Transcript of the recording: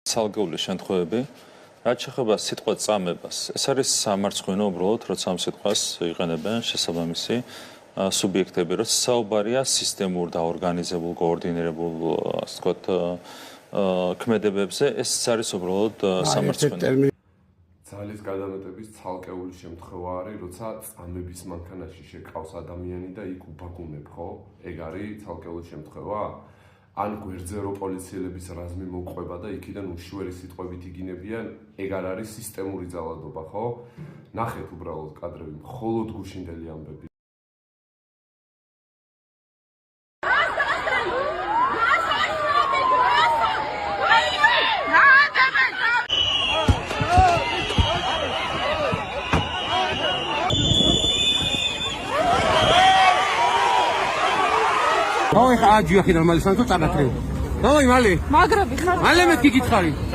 ცალკეული შემთხვევები, რაც შეეხება სიტყვა წამებას, ეს არის სამარცხვინო უბრალოდ, როცა ამ სიტყვას იყენებენ შესაბამისი სუბიექტები, რაც საუბარია სისტემურ და ორგანიზებულ, координირებულ, ასე ვთქვათ, ქმედებებზე, ეს არის უბრალოდ სამარცხვინო. ძალის გადამეტების ცალკეული შემთხვევა არის, როცა წამების მანქანაში შეკავს ადამიანი და იქ უბაგუნებ, ხო? ეგ არის ცალკეული შემთხვევა? ან გვერდზე რო პოლიციელების რაზმი მოყვება და იქიდან უშუალო სიტყვებით იგინებიან, ეგ არ არის სისტემური ძალადობა, ხო? ნახეთ უბრალოდ კადრები, მხოლოდ გუშინდელი ამბები. Ой, ხაჯი ახი და მალე სანთო წაგაქრე. Ой, მალე. მაგრები ხარ? მალე მეთქი გითხარი.